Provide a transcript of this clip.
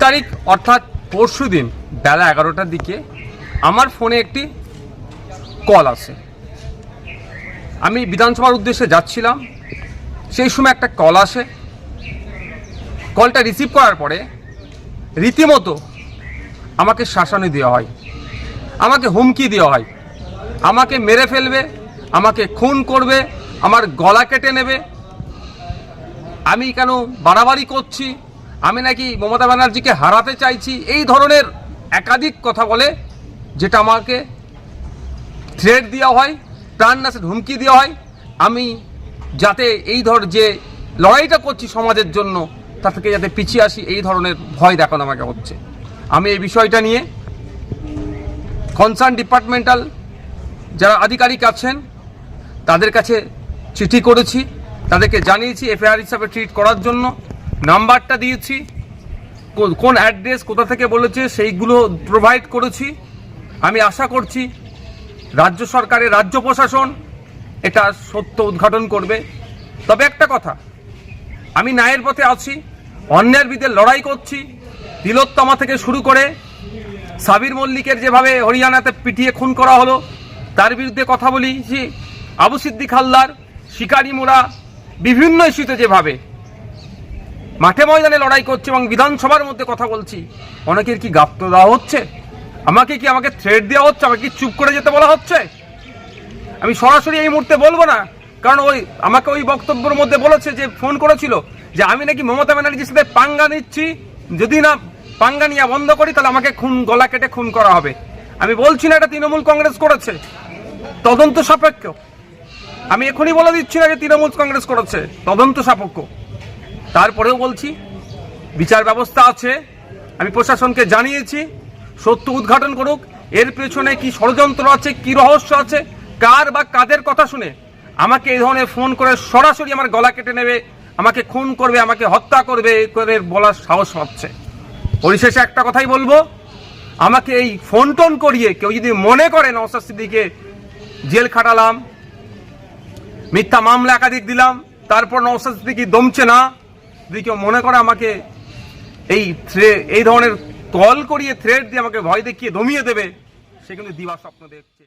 তারিখ অর্থাৎ পরশুদিন বেলা 11টার দিকে আমার ফোনে একটি কল আসে। আমি বিধানসভার উদ্দেশ্যে যাচ্ছিলাম, সেই সময় একটা কল আসে। কলটা রিসিভ করার পরে রীতিমতো আমাকে শাসানি দেওয়া হয়, আমাকে হুমকি দেওয়া হয়, আমাকে মেরে ফেলবে, আমাকে খুন করবে, আমার গলা কেটে নেবে, আমি কেন বাড়াবাড়ি করছি, আমি নাকি মমতা ব্যানার্জিকে হারাতে চাইছি, এই ধরনের একাধিক কথা বলে, যেটা আমাকে থ্রেট দেওয়া হয়, প্রাণনাশের হুমকি দেওয়া হয়। আমি যাতে এই যে লড়াইটা করছি সমাজের জন্য, তা থেকে যাতে পিছিয়ে আসি, এই ধরনের ভয় দেখানো আমাকে হচ্ছে। আমি এই বিষয়টা নিয়ে কনসার্ন ডিপার্টমেন্টাল যারা আধিকারিক আছেন তাদের কাছে চিঠি করেছি, তাদেরকে জানিয়েছি এফআইআর হিসাবে ট্রিট করার জন্য, নাম্বারটা দিয়েছি, কোন অ্যাড্রেস কোথা থেকে বলেছে সেইগুলো প্রোভাইড করেছি। আমি আশা করছি রাজ্য সরকারের, রাজ্য প্রশাসন এটা সত্য উদ্ঘাটন করবে। তবে একটা কথা, আমি ন্যায়ের পথে আছি, অন্যায়ের বিরুদ্ধে লড়াই করছি। তিলোত্তমা থেকে শুরু করে সাবির মল্লিকের যেভাবে হরিয়ানাতে পিটিয়ে খুন করা হলো, তার বিরুদ্ধে কথা বলেছি। আবু সিদ্দিক হালদার, শিকারি মোড়া, বিভিন্ন ইস্যুতে যেভাবে মাঠে ময়দানে লড়াই করছে এবং বিধানসভার মধ্যে কথা বলছি, অনেকের কি গাপ্ত দেওয়া হচ্ছে, আমাকে থ্রেট দেওয়া হচ্ছে, আমাকে কি চুপ করে যেতে বলা হচ্ছে? আমি সরাসরি এই মুহূর্তে বলবো না, কারণ আমাকে ওই বক্তব্যের মধ্যে বলেছে, যে ফোন করেছিল যে আমি নাকি মমতা ব্যানার্জির সাথে পাঙ্গা নিচ্ছি, যদি না পাঙ্গা নিয়ে বন্ধ করি তাহলে আমাকে গলা কেটে খুন করা হবে। আমি বলছি না এটা তৃণমূল কংগ্রেস করেছে, তদন্ত সাপেক্ষ। আমি এখনই বলে দিচ্ছি না যে তৃণমূল কংগ্রেস করেছে, তদন্ত সাপেক্ষ। তারপরেও বলছি বিচার ব্যবস্থা আছে, আমি প্রশাসনকে জানিয়েছি, সত্য উদ্ঘাটন করুক, এর পেছনে কি ষড়যন্ত্র আছে, কি রহস্য আছে, কার বা কাদের কথা শুনে আমাকে এই ধরনের ফোন করে সরাসরি আমার গলা কেটে নেবে, আমাকে খুন করবে, আমাকে হত্যা করবে করে বলার সাহস পাচ্ছে। পরিশেষে একটা কথাই বলবো, আমাকে এই ফোন টোন করিয়ে কেউ যদি মনে করে নওশাদ সিদ্দিকীকে জেল খাটালাম, মিথ্যা মামলা একাধিক দিলাম, তারপর নওশাদ সিদ্দিকী দমছে না, যদি কেউ মনে করে আমাকে এই ধরনের কল করিয়ে থ্রেট দিয়ে আমাকে ভয় দেখিয়ে দমিয়ে দেবে, সে কিন্তু দিবা স্বপ্ন দেখছে।